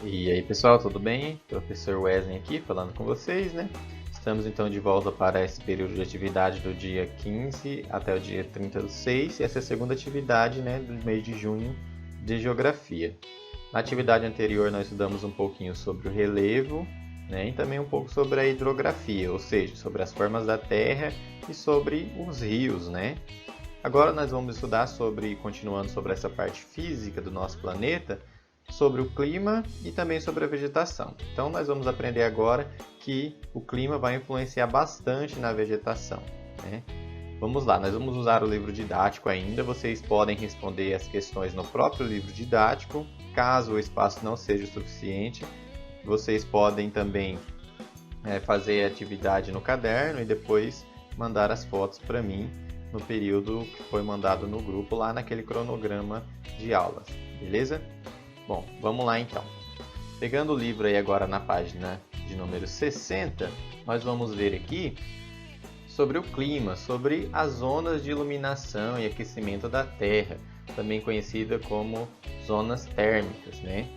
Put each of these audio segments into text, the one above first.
E aí pessoal, tudo bem? Professor Wesley aqui falando com vocês, né? Estamos então de volta para esse período de atividade do dia 15 até o dia 30/6 e essa é a segunda atividade, né, do mês de junho de Geografia. Na atividade anterior nós estudamos um pouquinho sobre o relevo, né, e também um pouco sobre a hidrografia, ou seja, sobre as formas da Terra e sobre os rios, né? Agora nós vamos estudar continuando sobre essa parte física do nosso planeta, sobre o clima e também sobre a vegetação. Então nós vamos aprender agora que o clima vai influenciar bastante na vegetação, né? Vamos lá, nós vamos usar o livro didático ainda. Vocês podem responder as questões no próprio livro didático. Caso o espaço não seja o suficiente, vocês podem também fazer a atividade no caderno e depois mandar as fotos para mim no período que foi mandado no grupo, lá naquele cronograma de aulas, beleza? Bom, vamos lá então. Pegando o livro aí agora na página de número 60, nós vamos ver aqui sobre o clima, sobre as zonas de iluminação e aquecimento da Terra, também conhecida como zonas térmicas, né?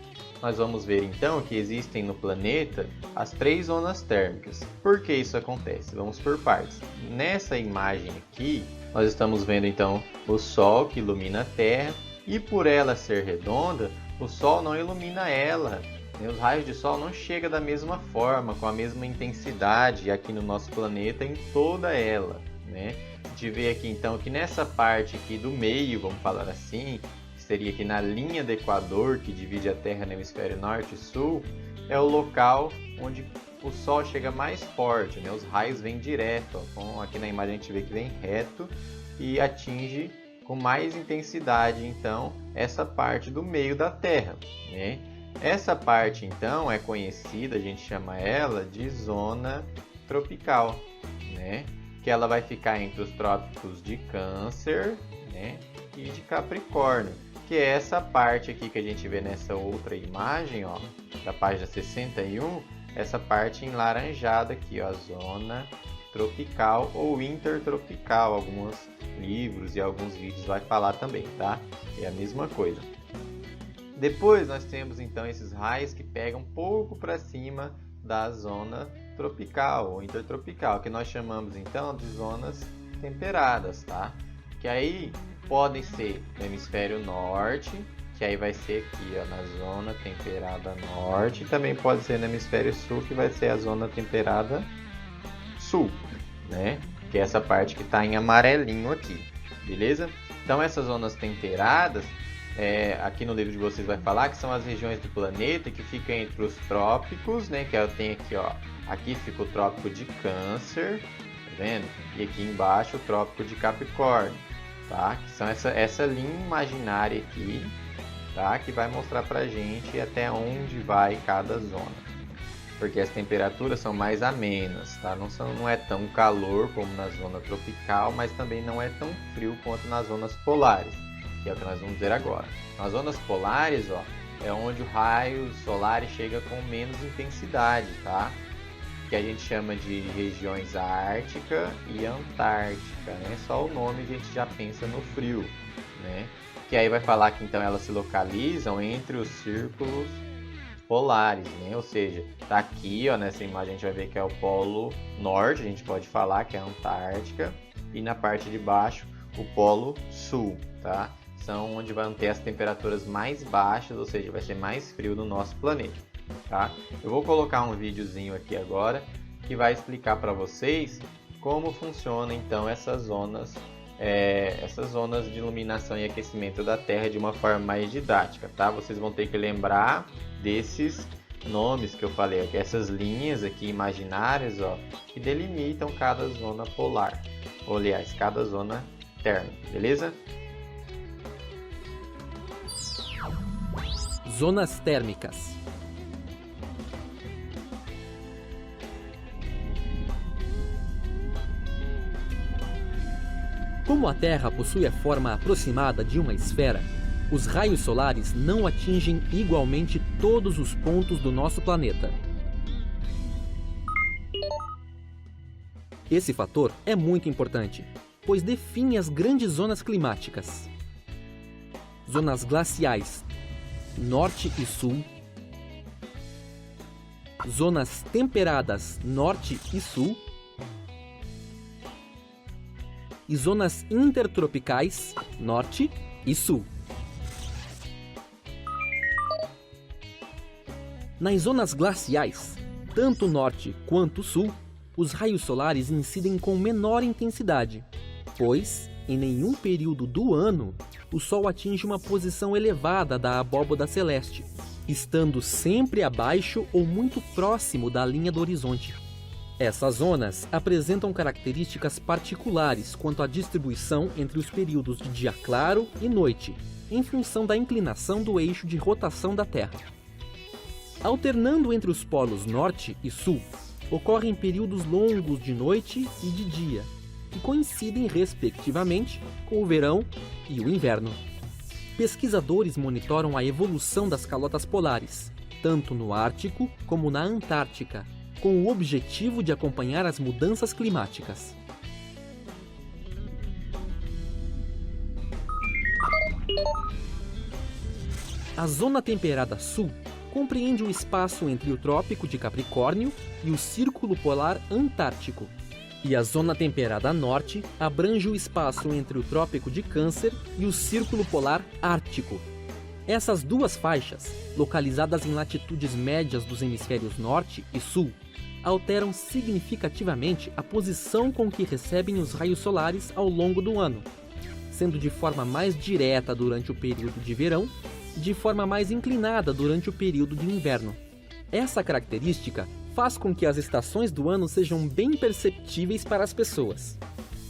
Nós vamos ver então que existem no planeta as 3 zonas térmicas. Por que isso acontece? Vamos por partes. Nessa imagem aqui, nós estamos vendo então o Sol que ilumina a Terra e por ela ser redonda, o Sol não ilumina ela. Os raios de Sol não chegam da mesma forma, com a mesma intensidade aqui no nosso planeta em toda ela, né? A gente vê aqui então que nessa parte aqui do meio, vamos falar assim, seria aqui na linha do Equador, que divide a Terra no hemisfério norte e sul, é o local onde o Sol chega mais forte, né? Os raios vêm direto, ó. Aqui na imagem a gente vê que vem reto e atinge com mais intensidade, então, essa parte do meio da Terra, né? Essa parte, então, é conhecida, a gente chama ela de zona tropical, né? Que ela vai ficar entre os trópicos de Câncer, né, e de Capricórnio, que é essa parte aqui que a gente vê nessa outra imagem, ó, da página 61, essa parte enlaranjada aqui, ó, a zona tropical ou intertropical. Alguns livros e alguns vídeos vai falar também, tá? É a mesma coisa. Depois nós temos então esses raios que pegam um pouco para cima da zona tropical ou intertropical, que nós chamamos então de zonas temperadas, tá? Que aí podem ser no hemisfério norte, que aí vai ser aqui, ó, na zona temperada norte, e também pode ser no hemisfério sul, que vai ser a zona temperada sul, né? Que é essa parte que está em amarelinho aqui, beleza? Então essas zonas temperadas, aqui no livro de vocês vai falar que são as regiões do planeta que ficam entre os trópicos, né? Que eu tenho aqui, ó, aqui fica o trópico de Câncer, tá vendo? E aqui embaixo o trópico de Capricórnio, tá? Que são essa linha imaginária aqui, tá? Que vai mostrar pra gente até onde vai cada zona. Porque as temperaturas são mais amenas, tá? Não é tão calor como na zona tropical, mas também não é tão frio quanto nas zonas polares, que é o que nós vamos ver agora. Nas zonas polares, ó, é onde o raio solar chega com menos intensidade, tá? Que a gente chama de regiões ártica e antártica, né? Só o nome a gente já pensa no frio, né? Que aí vai falar que então elas se localizam entre os círculos polares, né? Ou seja, tá aqui, ó, nessa imagem a gente vai ver que é o polo norte, a gente pode falar que é a Antártica, e na parte de baixo o polo sul, tá? São onde vão ter as temperaturas mais baixas, ou seja, vai ser mais frio no nosso planeta, tá? Eu vou colocar um videozinho aqui agora que vai explicar para vocês como funciona então essas zonas de iluminação e aquecimento da Terra de uma forma mais didática, tá? Vocês vão ter que lembrar desses nomes que eu falei aqui, essas linhas aqui imaginárias, ó, que delimitam cada zona polar, ou aliás, cada zona térmica, beleza? Zonas térmicas. Como a Terra possui a forma aproximada de uma esfera, os raios solares não atingem igualmente todos os pontos do nosso planeta. Esse fator é muito importante, pois define as grandes zonas climáticas. Zonas glaciais, norte e sul, zonas temperadas norte e sul e zonas intertropicais norte e sul. Nas zonas glaciais, tanto norte quanto sul, os raios solares incidem com menor intensidade, pois, em nenhum período do ano, o Sol atinge uma posição elevada da abóbada celeste, estando sempre abaixo ou muito próximo da linha do horizonte. Essas zonas apresentam características particulares quanto à distribuição entre os períodos de dia claro e noite, em função da inclinação do eixo de rotação da Terra. Alternando entre os polos norte e sul, ocorrem períodos longos de noite e de dia, que coincidem respectivamente com o verão e o inverno. Pesquisadores monitoram a evolução das calotas polares, tanto no Ártico como na Antártica, com o objetivo de acompanhar as mudanças climáticas. A zona temperada sul compreende o espaço entre o Trópico de Capricórnio e o Círculo Polar Antártico, e a zona temperada norte abrange o espaço entre o Trópico de Câncer e o Círculo Polar Ártico. Essas duas faixas, localizadas em latitudes médias dos hemisférios norte e sul, alteram significativamente a posição com que recebem os raios solares ao longo do ano, sendo de forma mais direta durante o período de verão e de forma mais inclinada durante o período de inverno. Essa característica faz com que as estações do ano sejam bem perceptíveis para as pessoas.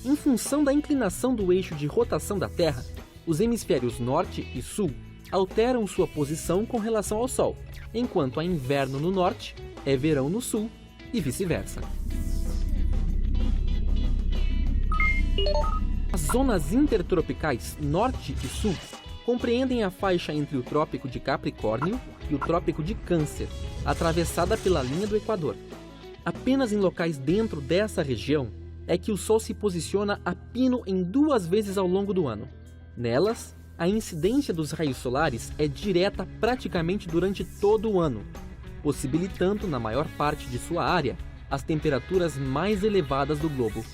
Em função da inclinação do eixo de rotação da Terra, os hemisférios norte e sul alteram sua posição com relação ao Sol, enquanto há inverno no norte, é verão no sul e vice-versa. As zonas intertropicais norte e sul compreendem a faixa entre o Trópico de Capricórnio e o Trópico de Câncer, atravessada pela linha do Equador. Apenas em locais dentro dessa região é que o Sol se posiciona a pino em 2 vezes ao longo do ano. Nelas, a incidência dos raios solares é direta praticamente durante todo o ano, possibilitando, na maior parte de sua área, as temperaturas mais elevadas do globo.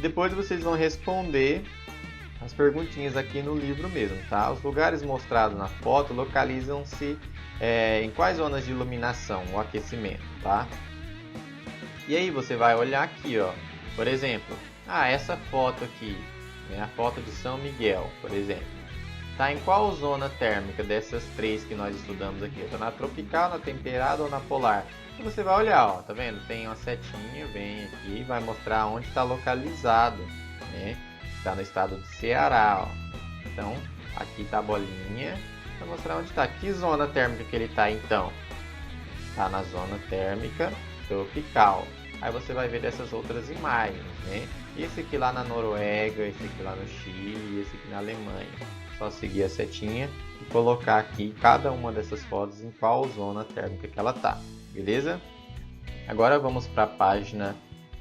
Depois vocês vão responder as perguntinhas aqui no livro mesmo, tá? Os lugares mostrados na foto localizam-se em quais zonas de iluminação ou aquecimento, tá? E aí você vai olhar aqui, ó, por exemplo, essa foto aqui, né, a foto de São Miguel, por exemplo, tá em qual zona térmica dessas 3 que nós estudamos aqui? Tá na tropical, na temperada ou na polar? E você vai olhar, ó, tá vendo? Tem uma setinha, vem aqui e vai mostrar onde está localizado, né? Está no estado de Ceará, ó. Então, aqui tá a bolinha, vai mostrar onde está. Que zona térmica que ele tá então? Tá na zona térmica tropical. Aí você vai ver dessas outras imagens, né? Esse aqui lá na Noruega, esse aqui lá no Chile, esse aqui na Alemanha. Só seguir a setinha e colocar aqui cada uma dessas fotos em qual zona térmica que ela tá. Beleza? Agora vamos para a página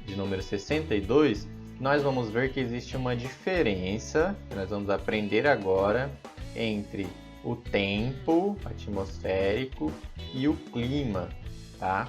de número 62. Nós vamos ver que existe uma diferença que nós vamos aprender agora entre o tempo atmosférico e o clima, tá?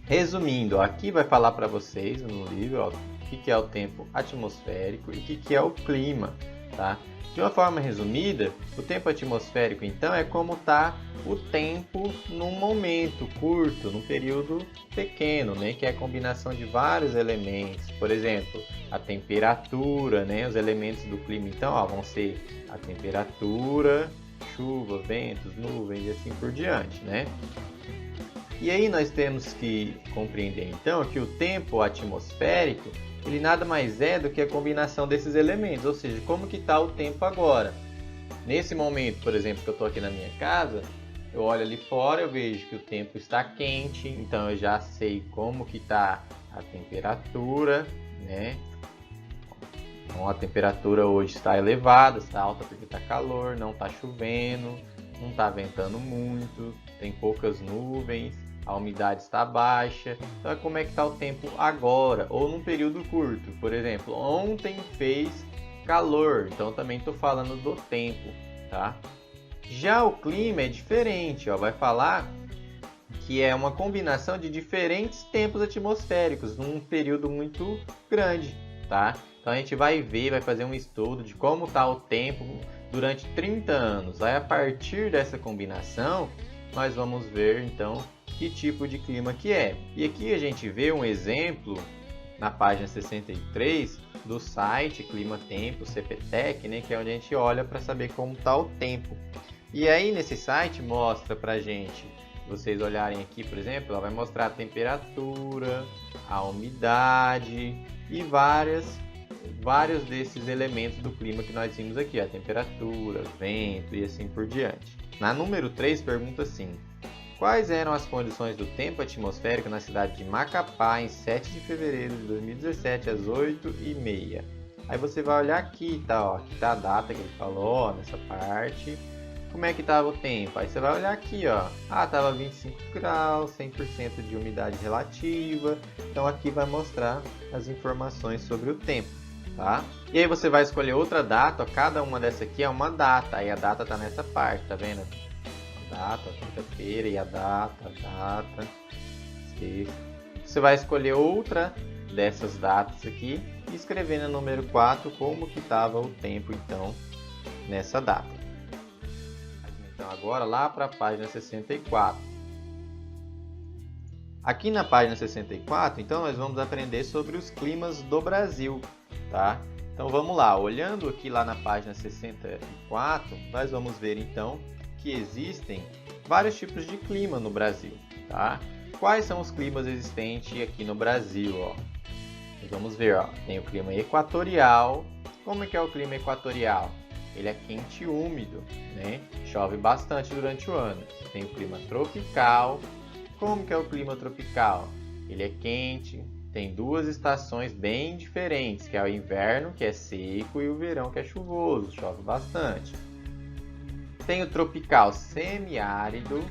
Resumindo, aqui vai falar para vocês no livro, ó, o que é o tempo atmosférico e o que é o clima, tá? De uma forma resumida, o tempo atmosférico então é como está o tempo num momento curto, num período pequeno, né? Que é a combinação de vários elementos. Por exemplo, a temperatura, né? Os elementos do clima então vão ser a temperatura, chuva, ventos, nuvens e assim por diante, né? E aí nós temos que compreender então que o tempo atmosférico ele nada mais é do que a combinação desses elementos, ou seja, como que está o tempo agora. Nesse momento, por exemplo, que eu estou aqui na minha casa, eu olho ali fora, eu vejo que o tempo está quente, então eu já sei como que está a temperatura, né? Então a temperatura hoje está elevada, está alta porque está calor, não está chovendo, não está ventando muito, tem poucas nuvens. A umidade está baixa, então como é que está o tempo agora, ou num período curto. Por exemplo, ontem fez calor, então também estou falando do tempo, tá? Já o clima é diferente, ó, vai falar que é uma combinação de diferentes tempos atmosféricos num período muito grande, tá? Então a gente vai ver, vai fazer um estudo de como está o tempo durante 30 anos. Aí a partir dessa combinação, nós vamos ver então que tipo de clima que é. E aqui a gente vê um exemplo na página 63 do site Clima Tempo CPTEC, né, que é onde a gente olha para saber como está o tempo. E aí nesse site mostra para gente, se vocês olharem aqui, por exemplo, ela vai mostrar a temperatura, a umidade e vários desses elementos do clima que nós vimos aqui, a temperatura, vento e assim por diante. Na número 3 pergunta assim: quais eram as condições do tempo atmosférico na cidade de Macapá em 7 de fevereiro de 2017 às 8h30? Aí você vai olhar aqui, tá, ó, aqui tá a data que ele falou, ó, nessa parte. Como é que estava o tempo? Aí você vai olhar aqui, ó. Ah, estava 25 graus, 100% de umidade relativa. Então aqui vai mostrar as informações sobre o tempo, tá? E aí você vai escolher outra data, ó. Cada uma dessa aqui é uma data. Aí a data tá nessa parte, tá vendo? A data, quinta-feira e a data. Sexta. Você vai escolher outra dessas datas aqui e escrever no número 4 como que estava o tempo, então, nessa data. Então agora lá para a página 64. Aqui na página 64, então nós vamos aprender sobre os climas do Brasil, tá? Então vamos lá, olhando aqui lá na página 64, nós vamos ver então que existem vários tipos de clima no Brasil, tá? Quais são os climas existentes aqui no Brasil, ó? Vamos ver, ó, tem o clima equatorial. Como é que é o clima equatorial? Ele é quente e úmido, né? Chove bastante durante o ano. Tem o clima tropical. Como que é o clima tropical? Ele é quente, tem duas estações bem diferentes, que é o inverno, que é seco, e o verão, que é chuvoso, chove bastante. Tem o tropical semiárido,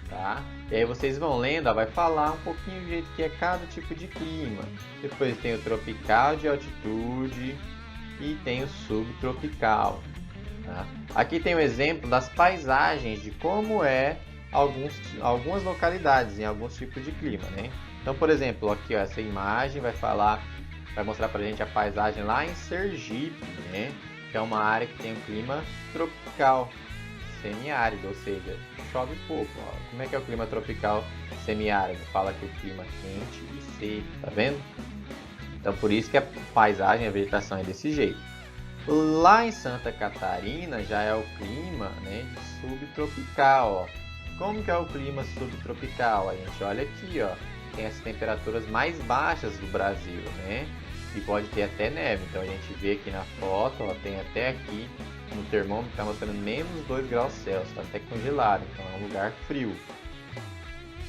tá? E aí vocês vão lendo, ó, vai falar um pouquinho do jeito que é cada tipo de clima. Depois tem o tropical de altitude e tem o subtropical. Tá? Aqui tem um exemplo das paisagens de como é algumas localidades em alguns tipos de clima, né? Então, por exemplo, aqui ó, essa imagem vai mostrar pra gente a paisagem lá em Sergipe, né? Que é uma área que tem um clima tropical semiárido, ou seja, chove pouco. Ó. Como é que é o clima tropical semiárido? Fala que o clima é quente e seco, tá vendo? Então, por isso que a paisagem, a vegetação é desse jeito. Lá em Santa Catarina já é o clima, né, de subtropical, ó. Como que é o clima subtropical? A gente olha aqui, ó, tem as temperaturas mais baixas do Brasil, né? E pode ter até neve. Então a gente vê aqui na foto, ó, tem até aqui no termômetro está mostrando menos 2 graus Celsius, está até congelado, então é um lugar frio.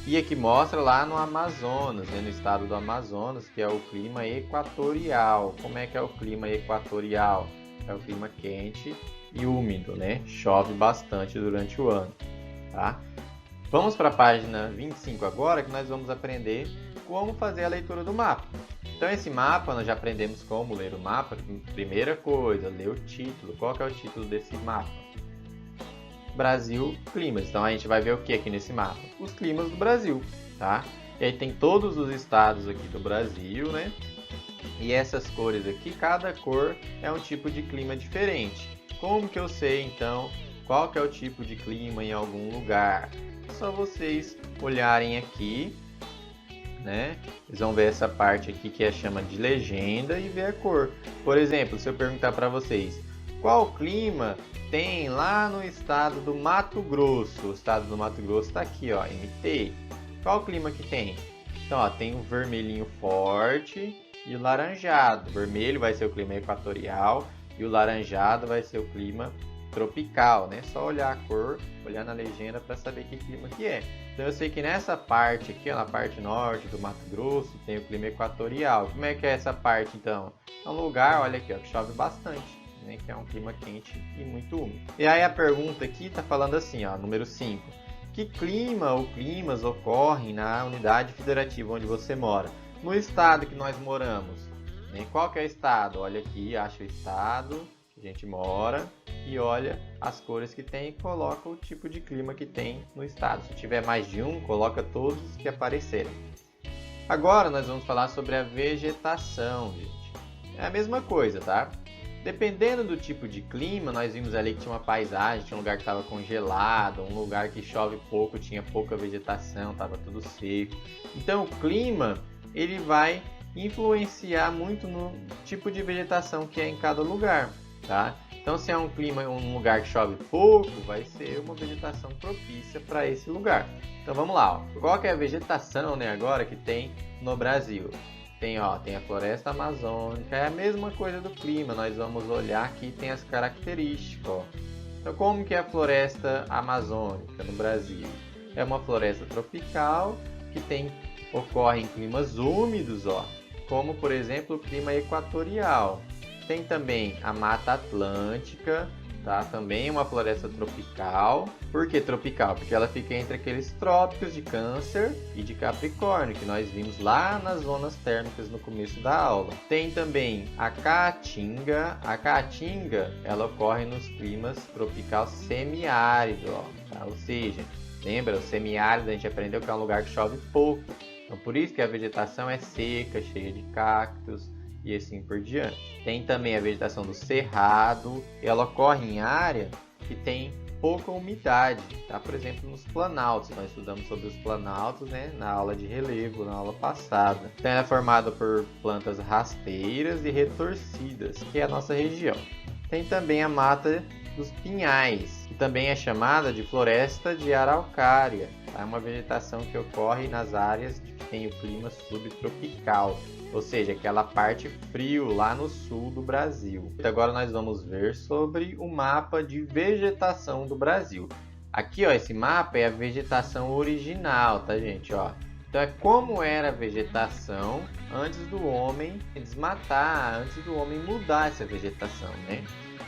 E aqui mostra lá no Amazonas, né, no estado do Amazonas, que é o clima equatorial. Como é que é o clima equatorial? É o clima quente e úmido, né? Chove bastante durante o ano, tá? Vamos para a página 25 agora, que nós vamos aprender como fazer a leitura do mapa. Então esse mapa, nós já aprendemos como ler o mapa. Primeira coisa, ler o título. Qual que é o título desse mapa? Brasil Climas. Então a gente vai ver o que aqui nesse mapa? Os climas do Brasil, tá? E aí tem todos os estados aqui do Brasil, né? E essas cores aqui, cada cor é um tipo de clima diferente. Como que eu sei então qual que é o tipo de clima em algum lugar? É só vocês olharem aqui, né? Vocês vão ver essa parte aqui que chama de legenda e ver a cor. Por exemplo, se eu perguntar para vocês, qual clima tem lá no estado do Mato Grosso? O estado do Mato Grosso está aqui, ó, MT. Qual clima que tem? Então, ó, tem o vermelhinho forte e o laranjado. O vermelho vai ser o clima equatorial e o laranjado vai ser o clima tropical, né? Só olhar a cor, olhar na legenda para saber que clima que é. Então eu sei que nessa parte aqui, ó, na parte norte do Mato Grosso, tem o clima equatorial. Como é que é essa parte então? É um lugar, olha aqui, ó, que chove bastante, né? Que é um clima quente e muito úmido. E aí a pergunta aqui está falando assim, ó, número 5. Que clima ou climas ocorrem na unidade federativa onde você mora? No estado que nós moramos, né? Qual que é o estado? Olha aqui, acha o estado que a gente mora e olha as cores que tem e coloca o tipo de clima que tem no estado. Se tiver mais de um, coloca todos que aparecerem. Agora nós vamos falar sobre a vegetação, gente. É a mesma coisa, tá? Dependendo do tipo de clima, nós vimos ali que tinha uma paisagem, tinha um lugar que estava congelado, um lugar que chove pouco, tinha pouca vegetação, estava tudo seco. Então o clima, ele vai influenciar muito no tipo de vegetação que é em cada lugar, tá? Então se é um clima, um lugar que chove pouco, vai ser uma vegetação propícia para esse lugar. Então vamos lá, ó. Qual que é a vegetação, né, agora que tem no Brasil? Tem a floresta amazônica, é a mesma coisa do clima, nós vamos olhar aqui, tem as características, ó. Então como que é a floresta amazônica no Brasil? É uma floresta tropical que ocorre em climas úmidos, ó, como por exemplo o clima equatorial. Tem também a Mata Atlântica, tá? Também uma floresta tropical. Por que tropical? Porque ela fica entre aqueles trópicos de Câncer e de Capricórnio, que nós vimos lá nas zonas térmicas no começo da aula. Tem também a Caatinga. A Caatinga, ela ocorre nos climas tropical semiárido, ó, tá? Ou seja, lembra, o semiárido a gente aprendeu que é um lugar que chove pouco. Então por isso que a vegetação é seca, cheia de cactos e assim por diante. Tem também a vegetação do cerrado, ela ocorre em área que tem pouca umidade, tá? Por exemplo, nos planaltos, nós estudamos sobre os planaltos, né, na aula de relevo, na aula passada. Então ela é formada por plantas rasteiras e retorcidas, que é a nossa região. Tem também a mata dos pinhais, que também é chamada de floresta de araucária. É uma vegetação que ocorre nas áreas que tem o clima subtropical, ou seja, aquela parte frio lá no sul do Brasil. Agora nós vamos ver sobre o mapa de vegetação do Brasil. Aqui, ó, esse mapa é a vegetação original, tá, gente? Ó. Então é como era a vegetação antes do homem desmatar, antes do homem mudar essa vegetação, né?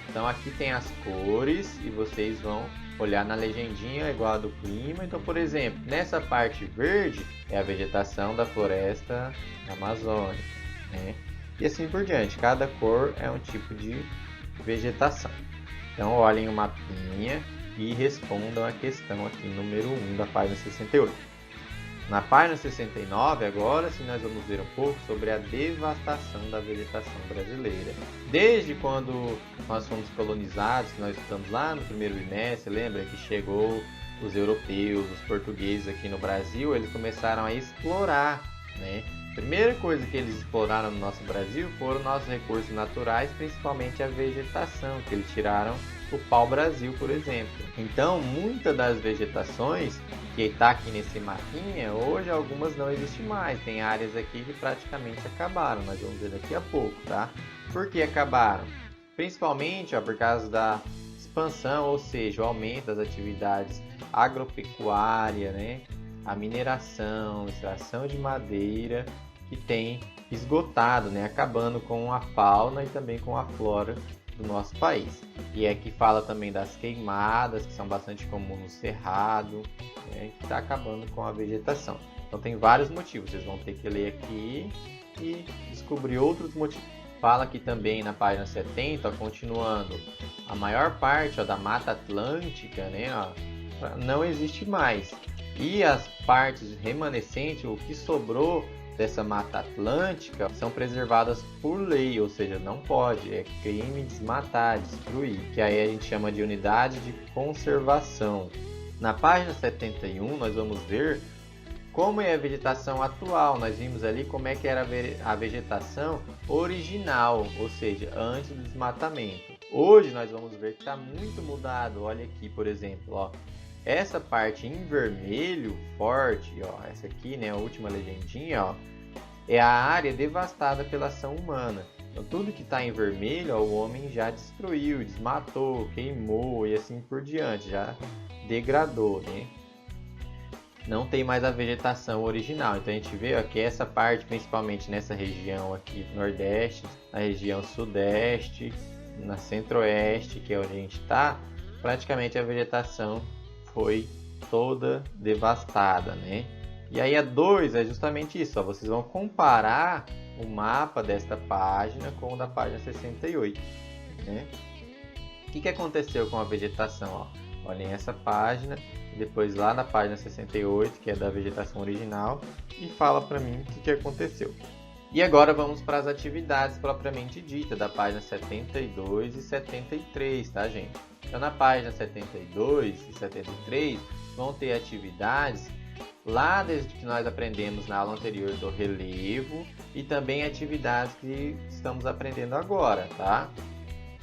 Então aqui tem as cores e vocês vão olhar na legendinha igual a do clima. Então, por exemplo, nessa parte verde é a vegetação da floresta amazônica, né? E assim por diante, cada cor é um tipo de vegetação. Então olhem o mapinha e respondam a questão aqui número 1 da página 68. Na página 69, agora sim nós vamos ver um pouco sobre a devastação da vegetação brasileira. Desde quando nós fomos colonizados, nós estudamos lá no primeiro bimestre, lembra que chegou os europeus, os portugueses aqui no Brasil, eles começaram a explorar, né? A primeira coisa que eles exploraram no nosso Brasil foram nossos recursos naturais, principalmente a vegetação, que eles tiraram o pau-brasil, por exemplo. Então, muitas das vegetações que está aqui nesse mapinha, hoje algumas não existem mais. Tem áreas aqui que praticamente acabaram, nós vamos ver daqui a pouco, tá? Por que acabaram? Principalmente por causa da expansão, ou seja, o aumento das atividades agropecuárias, né? A mineração, extração de madeira, que tem esgotado, né? Acabando com a fauna e também com a flora do nosso país. E aqui fala também das queimadas, que são bastante comuns no cerrado, né? Que está acabando com a vegetação. Então tem vários motivos, vocês vão ter que ler aqui e descobrir outros motivos. Fala aqui também na página 70, ó, continuando, a maior parte, ó, da Mata Atlântica, né, ó, não existe mais. E as partes remanescentes, o que sobrou dessa Mata Atlântica, são preservadas por lei, ou seja, não pode, é crime desmatar, destruir, que aí a gente chama de unidade de conservação. Na página 71 nós vamos ver como é a vegetação atual. Nós vimos ali como é que era a vegetação original, ou seja, antes do desmatamento. Hoje nós vamos ver que está muito mudado. Olha aqui, por exemplo, ó. Essa parte em vermelho forte, ó, essa aqui, né, a última legendinha, ó, é a área devastada pela ação humana. Então tudo que está em vermelho, ó, o homem já destruiu, desmatou, queimou e assim por diante, já degradou, né? Não tem mais a vegetação original. Então a gente vê aqui essa parte, principalmente nessa região aqui do Nordeste, na região Sudeste, na Centro-Oeste, que é onde a gente está, praticamente a vegetação foi toda devastada, né? E aí a 2 é justamente isso, ó, vocês vão comparar o mapa desta página com o da página 68, né? O que aconteceu com a vegetação? Ó? Olhem essa página, depois lá na página 68, que é da vegetação original, e fala para mim o que aconteceu. E agora vamos para as atividades propriamente ditas, da página 72 e 73, tá, gente? Então, na página 72 e 73, vão ter atividades lá desde que nós aprendemos na aula anterior do relevo e também atividades que estamos aprendendo agora, tá?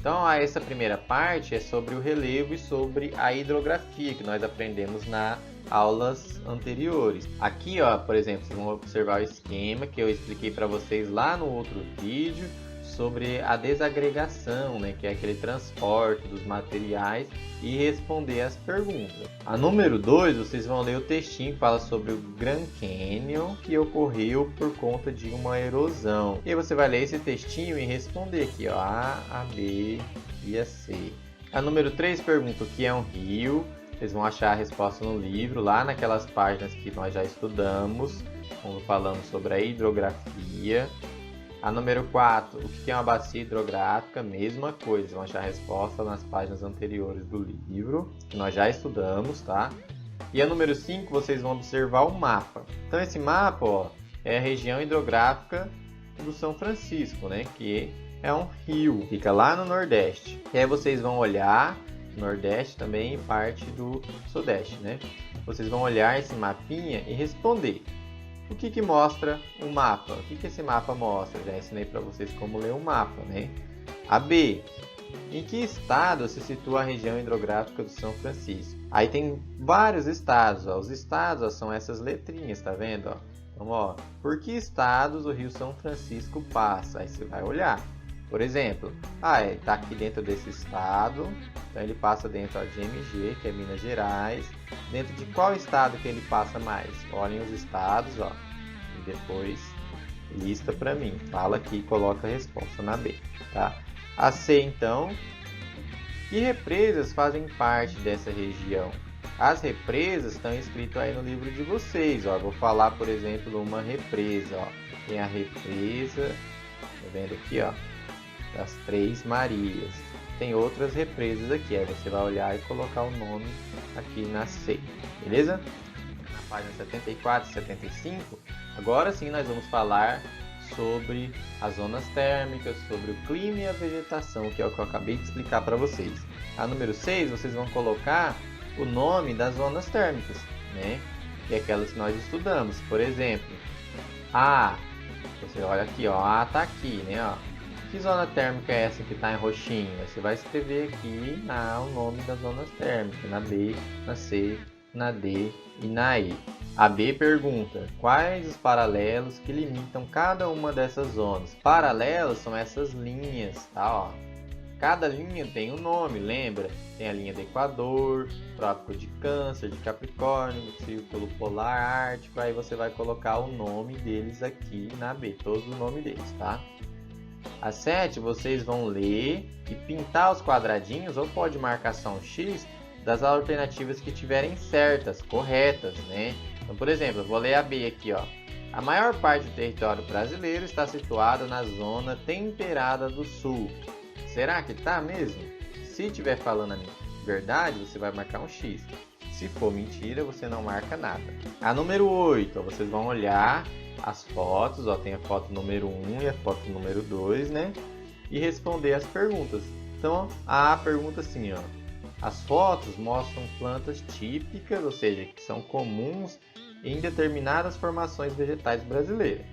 Então, essa primeira parte é sobre o relevo e sobre a hidrografia, que nós aprendemos nas aulas anteriores. Aqui, ó, por exemplo, vocês vão observar o esquema que eu expliquei para vocês lá no outro vídeo sobre a desagregação, né, que é aquele transporte dos materiais, e responder as perguntas. A número 2, vocês vão ler o textinho que fala sobre o Grand Canyon, que ocorreu por conta de uma erosão. E aí você vai ler esse textinho e responder aqui, ó, A, B e a C. A número 3 pergunta o que é um rio. Vocês vão achar a resposta no livro, lá naquelas páginas que nós já estudamos, quando falamos sobre a hidrografia. A número 4, o que é uma bacia hidrográfica? Mesma coisa, vão achar a resposta nas páginas anteriores do livro, que nós já estudamos, tá? E a número 5, vocês vão observar o mapa. Então esse mapa, ó, é a região hidrográfica do São Francisco, né? Que é um rio, fica lá no Nordeste. E aí vocês vão olhar, Nordeste também e parte do Sudeste, né? Vocês vão olhar esse mapinha e responder. O que mostra o mapa? O que esse mapa mostra? Já ensinei para vocês como ler um mapa, né? A B. Em que estado se situa a região hidrográfica do São Francisco? Aí tem vários estados, ó. Os estados, ó, são essas letrinhas, tá vendo? Ó? Então, ó, por que estados o Rio São Francisco passa? Aí você vai olhar. Por exemplo, ele está aqui dentro desse estado, então ele passa dentro, ó, de MG, que é Minas Gerais. Dentro de qual estado que ele passa mais? Olhem os estados, ó, e depois lista para mim. Fala aqui e coloca a resposta na B, tá? A C, então, que represas fazem parte dessa região? As represas estão escritas aí no livro de vocês, ó. Vou falar, por exemplo, uma represa, ó. Tem a represa, tá vendo aqui, ó, das Três Marias. Tem outras represas aqui, aí você vai olhar e colocar o nome aqui na C, beleza? Na página 74 e 75, agora sim nós vamos falar sobre as zonas térmicas, sobre o clima e a vegetação, que é o que eu acabei de explicar para vocês. A número 6, vocês vão colocar o nome das zonas térmicas, né? Que é aquelas que nós estudamos. Por exemplo, A, você olha aqui, ó, A tá aqui, né, ó. Que zona térmica é essa que está em roxinho? Você vai escrever aqui na A o nome das zonas térmicas, na B, na C, na D e na E. A B pergunta, quais os paralelos que limitam cada uma dessas zonas? Paralelos são essas linhas, tá? Ó. Cada linha tem um nome, lembra? Tem a linha do Equador, Trópico de Câncer, de Capricórnio, Círculo Polar Ártico, aí você vai colocar o nome deles aqui na B, todos os nomes deles, tá? A 7, vocês vão ler e pintar os quadradinhos, ou pode marcar só um X, das alternativas que tiverem certas, corretas, né? Então, por exemplo, eu vou ler a B aqui, ó. A maior parte do território brasileiro está situada na zona temperada do sul. Será que está mesmo? Se estiver falando a verdade, você vai marcar um X. Se for mentira, você não marca nada. A número 8, ó, vocês vão olhar as fotos, ó, tem a foto número 1 e a foto número 2, né? E responder as perguntas. Então, a pergunta assim, ó. As fotos mostram plantas típicas, ou seja, que são comuns em determinadas formações vegetais brasileiras.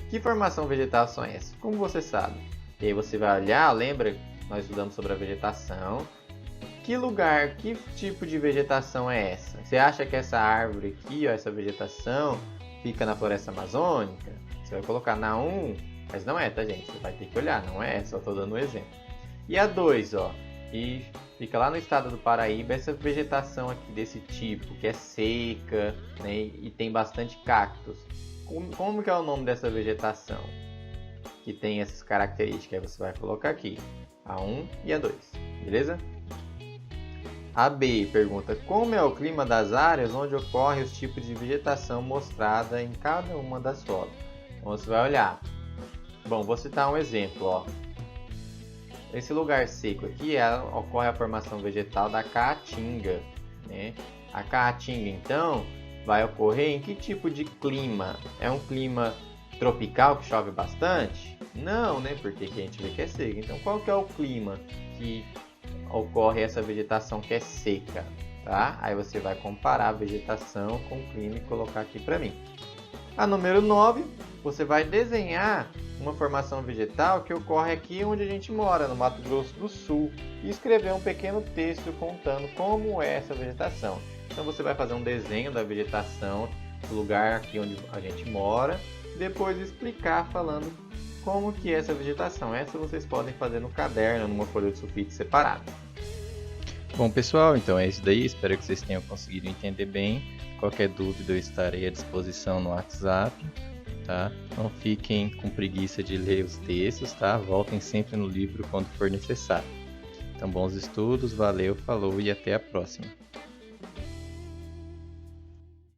Que formação vegetal são essas? Como você sabe? E aí você vai olhar, lembra que nós estudamos sobre a vegetação. Que lugar, que tipo de vegetação é essa? Você acha que essa árvore aqui, ó, essa vegetação, fica na floresta amazônica? Você vai colocar na 1, mas não é, tá, gente? Você vai ter que olhar, não é? Só estou dando um exemplo. E a 2, ó, e fica lá no estado do Paraíba, essa vegetação aqui desse tipo, que é seca, né, e tem bastante cactos. Como que é o nome dessa vegetação? Que tem essas características, aí você vai colocar aqui, a 1 e a 2, beleza? A B pergunta, como é o clima das áreas onde ocorrem os tipos de vegetação mostrada em cada uma das fotos? Então você vai olhar Bom, vou citar um exemplo, ó. Nesse lugar seco aqui ocorre a formação vegetal da caatinga, né? A caatinga, então, vai ocorrer em que tipo de clima? É um clima tropical que chove bastante? Não, né? Porque aqui a gente vê que é seco. Então, qual que é o clima que ocorre essa vegetação que é seca? Tá? Aí você vai comparar a vegetação com o clima e colocar aqui para mim. A número 9, você vai desenhar uma formação vegetal que ocorre aqui onde a gente mora, no Mato Grosso do Sul, e escrever um pequeno texto contando como é essa vegetação. Então você vai fazer um desenho da vegetação do lugar aqui onde a gente mora, depois explicar falando como que é essa vegetação. Essa vocês podem fazer no caderno, numa folha de sulfite separada. Bom, pessoal, então é isso daí. Espero que vocês tenham conseguido entender bem. Qualquer dúvida eu estarei à disposição no WhatsApp, tá? Não fiquem com preguiça de ler os textos, tá? Voltem sempre no livro quando for necessário. Então, bons estudos, valeu, falou e até a próxima.